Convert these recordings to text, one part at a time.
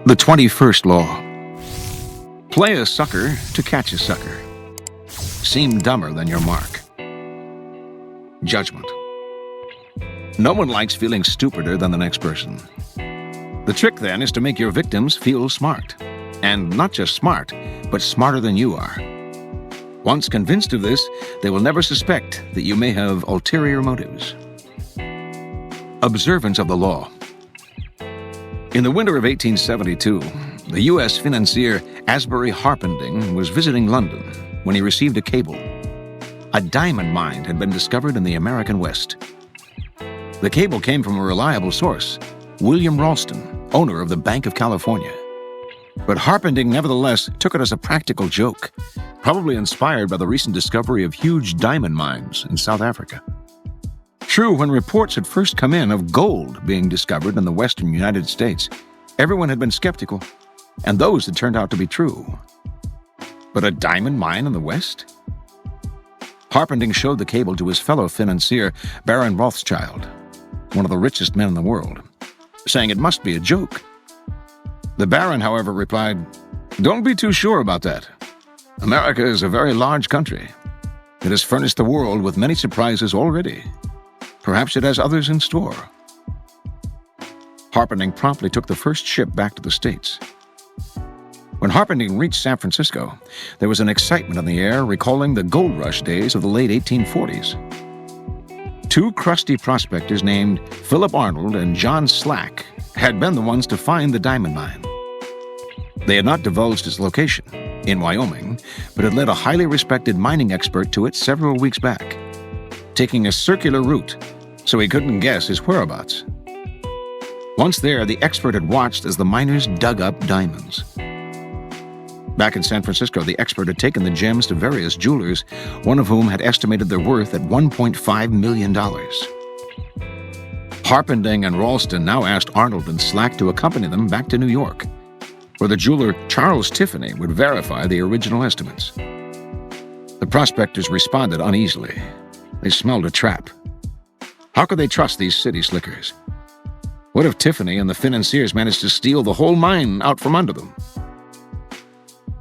The 21st Law. Play a sucker to catch a sucker. Seem dumber than your mark. Judgment. No one likes feeling stupider than the next person. The trick then is to make your victims feel smart. And not just smart, but smarter than you are. Once convinced of this, they will never suspect that you may have ulterior motives. Observance of the law. In the winter of 1872, the U.S. financier Asbury Harpending was visiting London when he received a cable. A diamond mine had been discovered in the American West. The cable came from a reliable source, William Ralston, owner of the Bank of California. But Harpending nevertheless took it as a practical joke, probably inspired by the recent discovery of huge diamond mines in South Africa. True, when reports had first come in of gold being discovered in the western United States, everyone had been skeptical, and those had turned out to be true. But a diamond mine in the West? Harpending showed the cable to his fellow financier, Baron Rothschild, one of the richest men in the world, saying it must be a joke. The Baron, however, replied, "Don't be too sure about that. America is a very large country. It has furnished the world with many surprises already. Perhaps it has others in store." Harpending promptly took the first ship back to the States. When Harpending reached San Francisco, there was an excitement in the air recalling the gold rush days of the late 1840s. Two crusty prospectors named Philip Arnold and John Slack had been the ones to find the diamond mine. They had not divulged its location, in Wyoming, but had led a highly respected mining expert to it several weeks back, taking a circular route so he couldn't guess his whereabouts. Once there, the expert had watched as the miners dug up diamonds. Back in San Francisco, the expert had taken the gems to various jewelers, one of whom had estimated their worth at $1.5 million. Harpending and Ralston now asked Arnold and Slack to accompany them back to New York, where the jeweler Charles Tiffany would verify the original estimates. The prospectors responded uneasily. They smelled a trap. How could they trust these city slickers? What if Tiffany and the financiers managed to steal the whole mine out from under them?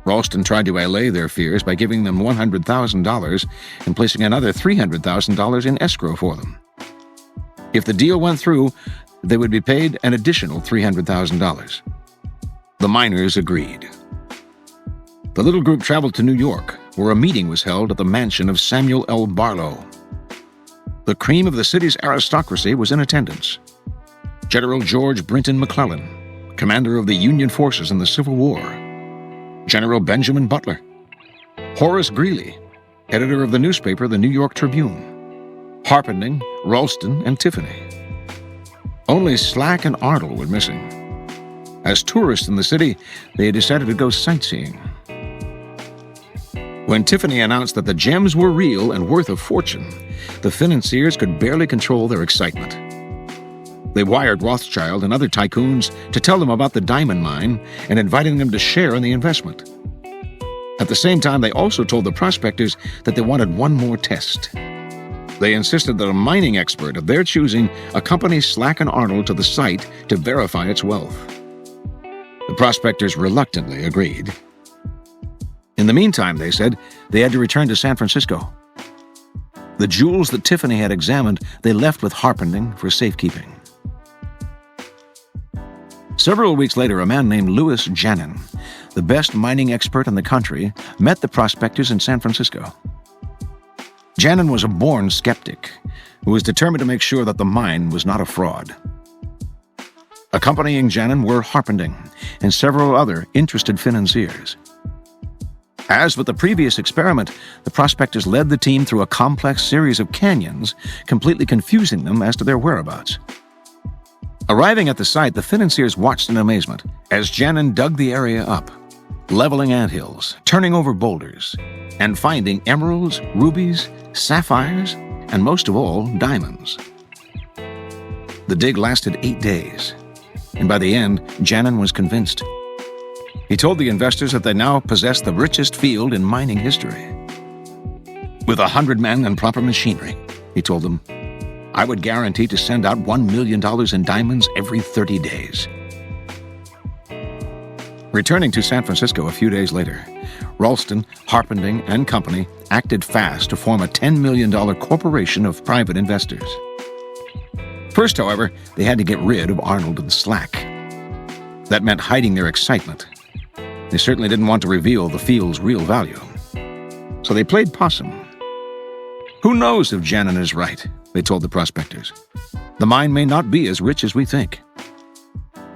Ralston tried to allay their fears by giving them $100,000 and placing another $300,000 in escrow for them. If the deal went through, they would be paid an additional $300,000. The miners agreed. The little group traveled to New York, where a meeting was held at the mansion of Samuel L. Barlow. The cream of the city's aristocracy was in attendance. General George Brinton McClellan, commander of the Union forces in the Civil War. General Benjamin Butler. Horace Greeley, editor of the newspaper The New York Tribune. Harpending, Ralston, and Tiffany. Only Slack and Arnold were missing. As tourists in the city, they had decided to go sightseeing. When Tiffany announced that the gems were real and worth a fortune, the financiers could barely control their excitement. They wired Rothschild and other tycoons to tell them about the diamond mine and inviting them to share in the investment. At the same time, they also told the prospectors that they wanted one more test. They insisted that a mining expert of their choosing accompany Slack and Arnold to the site to verify its wealth. The prospectors reluctantly agreed. In the meantime, they said, they had to return to San Francisco. The jewels that Tiffany had examined, they left with Harpending for safekeeping. Several weeks later, a man named Louis Janin, the best mining expert in the country, met the prospectors in San Francisco. Janin was a born skeptic who was determined to make sure that the mine was not a fraud. Accompanying Janin were Harpending and several other interested financiers. As with the previous experiment, the prospectors led the team through a complex series of canyons, completely confusing them as to their whereabouts. Arriving at the site, the financiers watched in amazement as Janin dug the area up, leveling anthills, turning over boulders, and finding emeralds, rubies, sapphires, and most of all, diamonds. The dig lasted 8 days, and by the end, Janin was convinced. He told the investors that they now possessed the richest field in mining history. With 100 men and proper machinery, he told them, I would guarantee to send out $1 million in diamonds every 30 days. Returning to San Francisco a few days later, Ralston, Harpending, and Company acted fast to form a $10 million corporation of private investors. First, however, they had to get rid of Arnold and Slack. That meant hiding their excitement. They certainly didn't want to reveal the field's real value. So they played possum. "Who knows if Jannon is right?" they told the prospectors. "The mine may not be as rich as we think."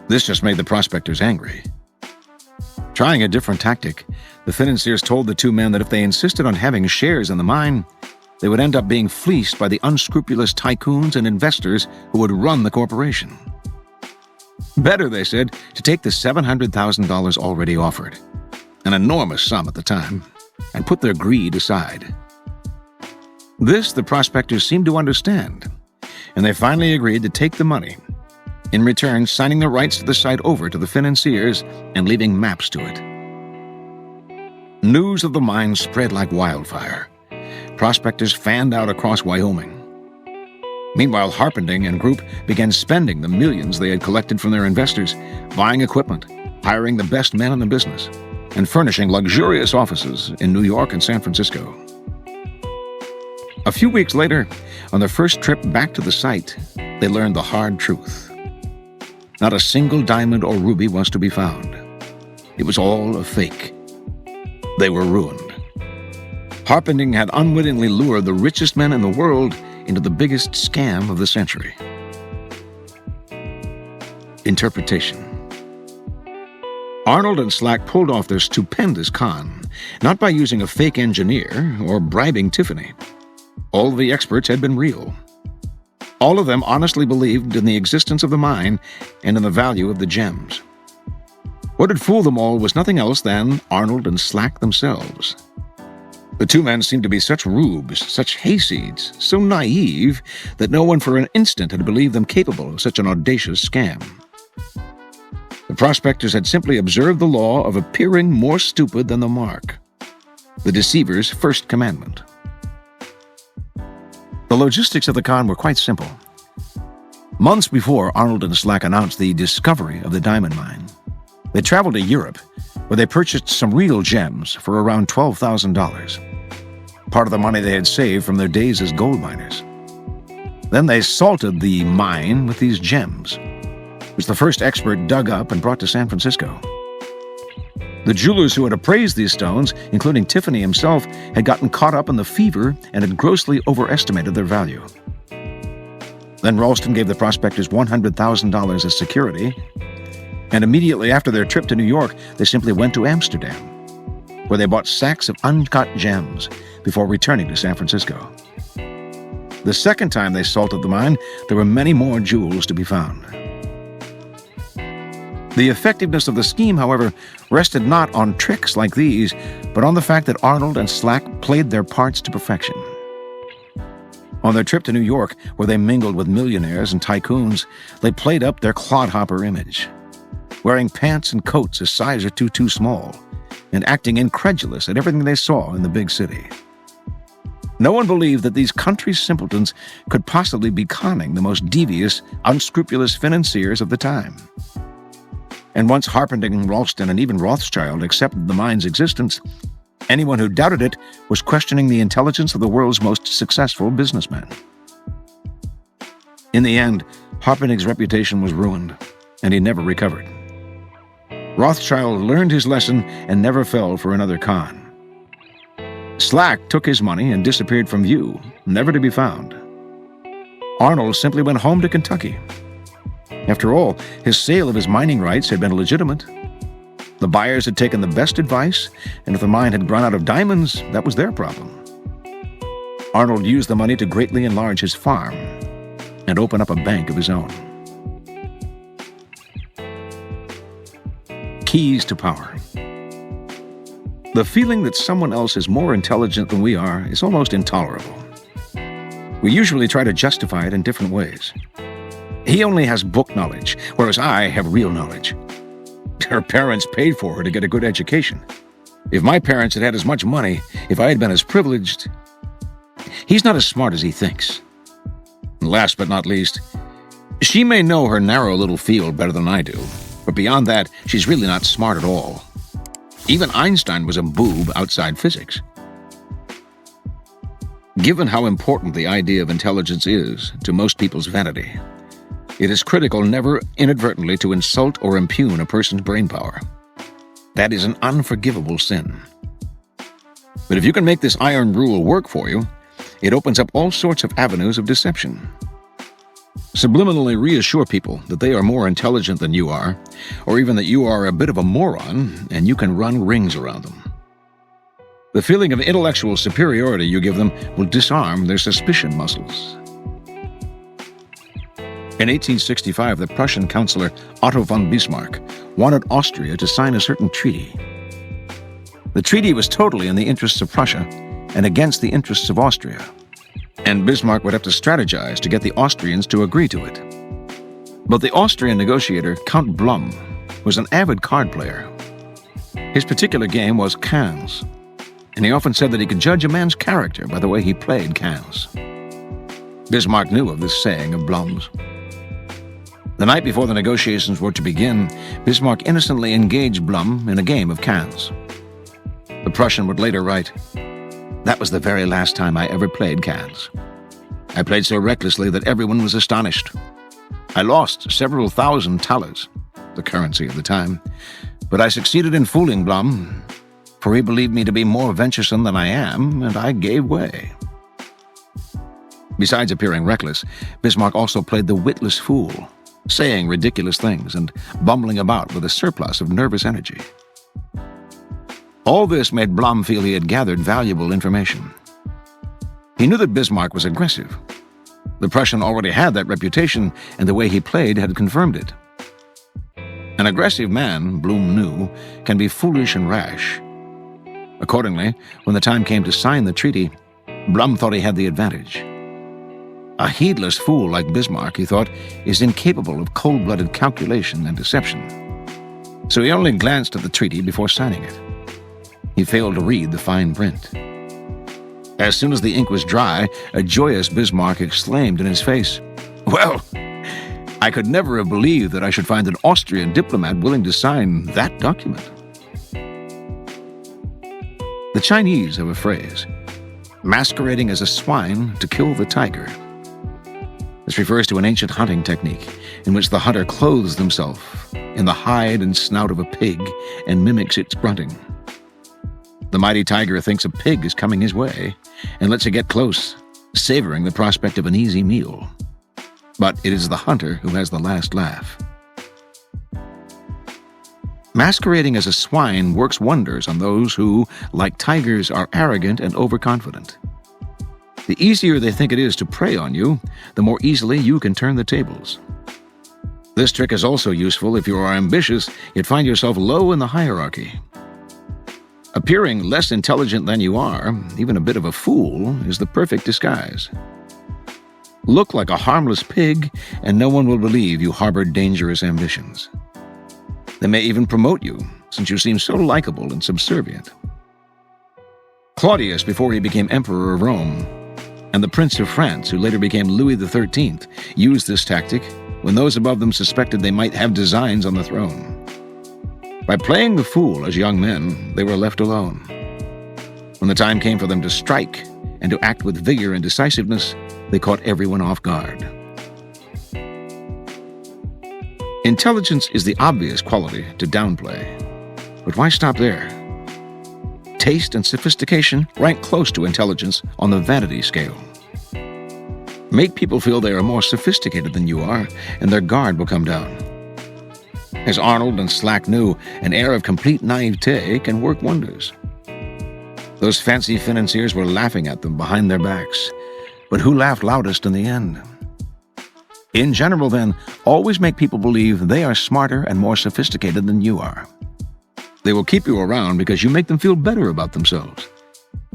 This just made the prospectors angry. Trying a different tactic, the financiers told the two men that if they insisted on having shares in the mine, they would end up being fleeced by the unscrupulous tycoons and investors who would run the corporation. Better, they said, to take the $700,000 already offered, an enormous sum at the time, and put their greed aside. This the prospectors seemed to understand, and they finally agreed to take the money, in return signing the rights to the site over to the financiers and leaving maps to it. News of the mine spread like wildfire. Prospectors fanned out across Wyoming. Meanwhile, Harpending and Group began spending the millions they had collected from their investors, buying equipment, hiring the best men in the business, and furnishing luxurious offices in New York and San Francisco. A few weeks later, on their first trip back to the site, they learned the hard truth. Not a single diamond or ruby was to be found. It was all a fake. They were ruined. Harpending had unwittingly lured the richest men in the world into the biggest scam of the century. Interpretation. Arnold and Slack pulled off their stupendous con, not by using a fake engineer or bribing Tiffany. All the experts had been real. All of them honestly believed in the existence of the mine and in the value of the gems. What had fooled them all was nothing else than Arnold and Slack themselves. The two men seemed to be such rubes, such hayseeds, so naive that no one for an instant had believed them capable of such an audacious scam. The prospectors had simply observed the law of appearing more stupid than the mark, the deceiver's first commandment. The logistics of the con were quite simple. Months before Arnold and Slack announced the discovery of the diamond mine, they traveled to Europe, where they purchased some real gems for around $12,000, part of the money they had saved from their days as gold miners. Then they salted the mine with these gems, which the first expert dug up and brought to San Francisco. The jewelers who had appraised these stones, including Tiffany himself, had gotten caught up in the fever and had grossly overestimated their value. Then Ralston gave the prospectors $100,000 as security, and immediately after their trip to New York, they simply went to Amsterdam, where they bought sacks of uncut gems before returning to San Francisco. The second time they salted the mine, there were many more jewels to be found. The effectiveness of the scheme, however, rested not on tricks like these, but on the fact that Arnold and Slack played their parts to perfection. On their trip to New York, where they mingled with millionaires and tycoons, they played up their clodhopper image, wearing pants and coats a size or two too small, and acting incredulous at everything they saw in the big city. No one believed that these country simpletons could possibly be conning the most devious, unscrupulous financiers of the time. And once Harpending, Ralston, and even Rothschild accepted the mine's existence, anyone who doubted it was questioning the intelligence of the world's most successful businessmen. In the end, Harpending's reputation was ruined, and he never recovered. Rothschild learned his lesson and never fell for another con. Slack took his money and disappeared from view, never to be found. Arnold simply went home to Kentucky. After all, his sale of his mining rights had been legitimate. The buyers had taken the best advice, and if the mine had run out of diamonds, that was their problem. Arnold used the money to greatly enlarge his farm and open up a bank of his own. Keys to power. The feeling that someone else is more intelligent than we are is almost intolerable. We usually try to justify it in different ways. He only has book knowledge, whereas I have real knowledge. Her parents paid for her to get a good education. If my parents had had as much money, if I had been as privileged... He's not as smart as he thinks. And last but not least, she may know her narrow little field better than I do, But beyond that, she's really not smart at all. Even Einstein was a boob outside physics. Given how important the idea of intelligence is to most people's vanity, it is critical never inadvertently to insult or impugn a person's brainpower. That is an unforgivable sin. But if you can make this iron rule work for you, it opens up all sorts of avenues of deception. Subliminally reassure people that they are more intelligent than you are, or even that you are a bit of a moron and you can run rings around them. The feeling of intellectual superiority you give them will disarm their suspicion muscles. In 1865, the Prussian counselor Otto von Bismarck wanted Austria to sign a certain treaty. The treaty was totally in the interests of Prussia and against the interests of Austria, and Bismarck would have to strategize to get the Austrians to agree to it. But the Austrian negotiator, Count Blum, was an avid card player. His particular game was cans, and he often said that he could judge a man's character by the way he played cans. Bismarck knew of this saying of Blum's. The night before the negotiations were to begin, Bismarck innocently engaged Blum in a game of cans. The Prussian would later write, "That was the very last time I ever played cans. I played so recklessly that everyone was astonished. I lost several thousand thalers, the currency of the time, but I succeeded in fooling Blum, for he believed me to be more venturesome than I am, and I gave way." Besides appearing reckless, Bismarck also played the witless fool, saying ridiculous things and bumbling about with a surplus of nervous energy. All this made Blum feel he had gathered valuable information. He knew that Bismarck was aggressive. The Prussian already had that reputation, and the way he played had confirmed it. An aggressive man, Blum knew, can be foolish and rash. Accordingly, when the time came to sign the treaty, Blum thought he had the advantage. A heedless fool like Bismarck, he thought, is incapable of cold-blooded calculation and deception. So he only glanced at the treaty before signing it. He failed to read the fine print. As soon as the ink was dry, a joyous Bismarck exclaimed in his face, "Well, I could never have believed that I should find an Austrian diplomat willing to sign that document." The Chinese have a phrase, masquerading as a swine to kill the tiger. This refers to an ancient hunting technique in which the hunter clothes himself in the hide and snout of a pig and mimics its grunting. The mighty tiger thinks a pig is coming his way and lets it get close, savoring the prospect of an easy meal. But it is the hunter who has the last laugh. Masquerading as a swine works wonders on those who, like tigers, are arrogant and overconfident. The easier they think it is to prey on you, the more easily you can turn the tables. This trick is also useful if you are ambitious yet find yourself low in the hierarchy. Appearing less intelligent than you are, even a bit of a fool, is the perfect disguise. Look like a harmless pig, and no one will believe you harbor dangerous ambitions. They may even promote you, since you seem so likable and subservient. Claudius, before he became Emperor of Rome, and the Prince of France, who later became Louis XIII, used this tactic when those above them suspected they might have designs on the throne. By playing the fool as young men, they were left alone. When the time came for them to strike and to act with vigor and decisiveness, they caught everyone off guard. Intelligence is the obvious quality to downplay. But why stop there? Taste and sophistication rank close to intelligence on the Vanity Scale. Make people feel they are more sophisticated than you are, and their guard will come down. As Arnold and Slack knew, an air of complete naivete can work wonders. Those fancy financiers were laughing at them behind their backs, but who laughed loudest in the end? In general, then, always make people believe they are smarter and more sophisticated than you are. They will keep you around because you make them feel better about themselves.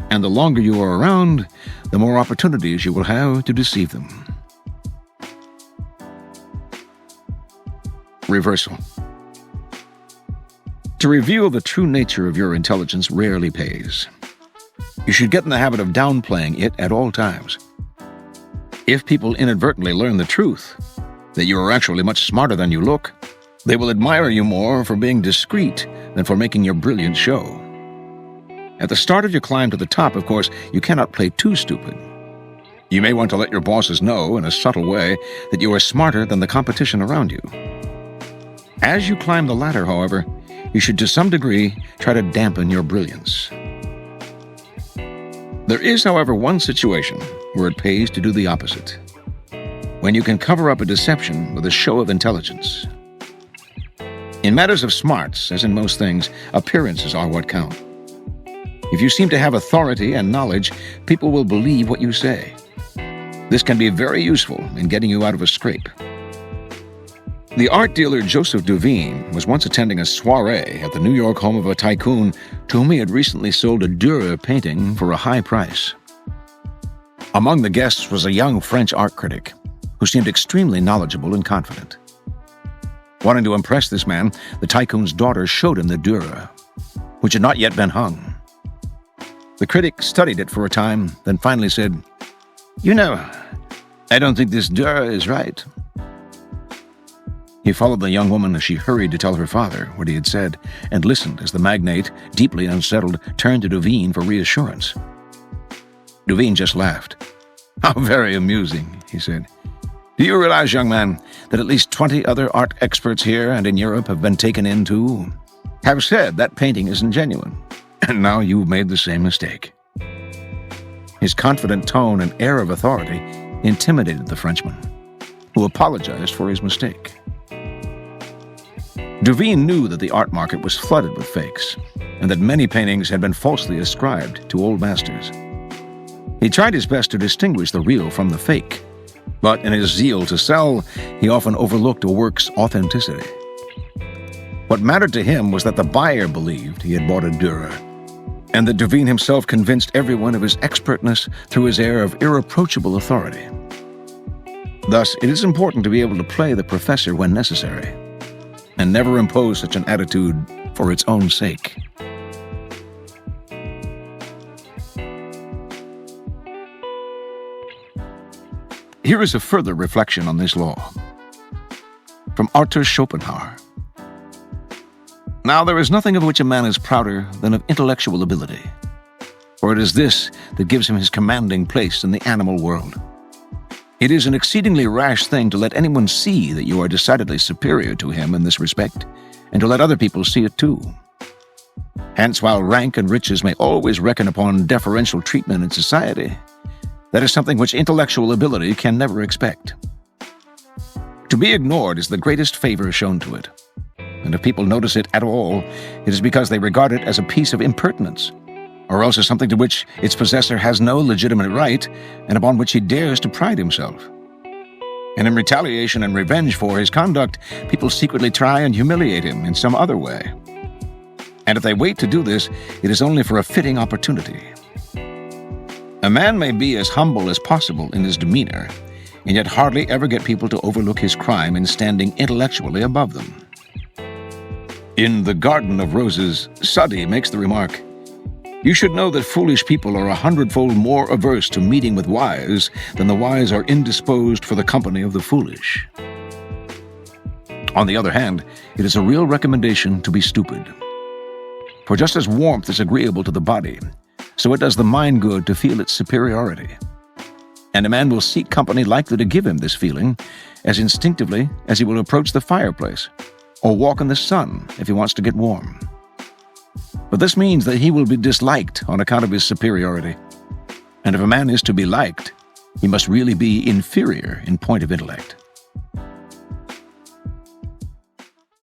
And the longer you are around, the more opportunities you will have to deceive them. Reversal. To reveal the true nature of your intelligence rarely pays. You should get in the habit of downplaying it at all times. If people inadvertently learn the truth, that you are actually much smarter than you look, They will admire you more for being discreet than for making your brilliant show. At the start of your climb to the top, of course, you cannot play too stupid. You may want to let your bosses know in a subtle way that you are smarter than the competition around you. As you climb the ladder, however, you should to some degree try to dampen your brilliance. There is, however, one situation where it pays to do the opposite. When you can cover up a deception with a show of intelligence. In matters of smarts, as in most things, appearances are what count. If you seem to have authority and knowledge, people will believe what you say. This can be very useful in getting you out of a scrape. The art dealer Joseph Duveen was once attending a soiree at the New York home of a tycoon to whom he had recently sold a Dürer painting for a high price. Among the guests was a young French art critic who seemed extremely knowledgeable and confident. Wanting to impress this man, the tycoon's daughter showed him the Dürer, which had not yet been hung. The critic studied it for a time, then finally said, "You know, I don't think this Dürer is right." He followed the young woman as she hurried to tell her father what he had said, and listened as the magnate, deeply unsettled, turned to Duveen for reassurance. Duveen just laughed. "How very amusing," he said. "Do you realize, young man, that at least 20 other art experts here and in Europe have been taken in too? Have said that painting isn't genuine, and now you've made the same mistake." His confident tone and air of authority intimidated the Frenchman, who apologized for his mistake. Duveen knew that the art market was flooded with fakes, and that many paintings had been falsely ascribed to old masters. He tried his best to distinguish the real from the fake, but in his zeal to sell, he often overlooked a work's authenticity. What mattered to him was that the buyer believed he had bought a Dürer, and that Duveen himself convinced everyone of his expertness through his air of irreproachable authority. Thus, it is important to be able to play the professor when necessary, and never impose such an attitude for its own sake. Here is a further reflection on this law. From Arthur Schopenhauer. Now there is nothing of which a man is prouder than of intellectual ability, for it is this that gives him his commanding place in the animal world. It is an exceedingly rash thing to let anyone see that you are decidedly superior to him in this respect, and to let other people see it too. Hence, while rank and riches may always reckon upon deferential treatment in society, that is something which intellectual ability can never expect. To be ignored is the greatest favor shown to it, and if people notice it at all, it is because they regard it as a piece of impertinence, or else as something to which its possessor has no legitimate right, and upon which he dares to pride himself. And in retaliation and revenge for his conduct, people secretly try and humiliate him in some other way. And if they wait to do this, it is only for a fitting opportunity. A man may be as humble as possible in his demeanor, and yet hardly ever get people to overlook his crime in standing intellectually above them. In The Garden of Roses, Sadi makes the remark, "You should know that foolish people are 100-fold more averse to meeting with wise than the wise are indisposed for the company of the foolish." On the other hand, it is a real recommendation to be stupid. For just as warmth is agreeable to the body, so it does the mind good to feel its superiority. And a man will seek company likely to give him this feeling as instinctively as he will approach the fireplace or walk in the sun if he wants to get warm. But this means that he will be disliked on account of his superiority. And if a man is to be liked, he must really be inferior in point of intellect.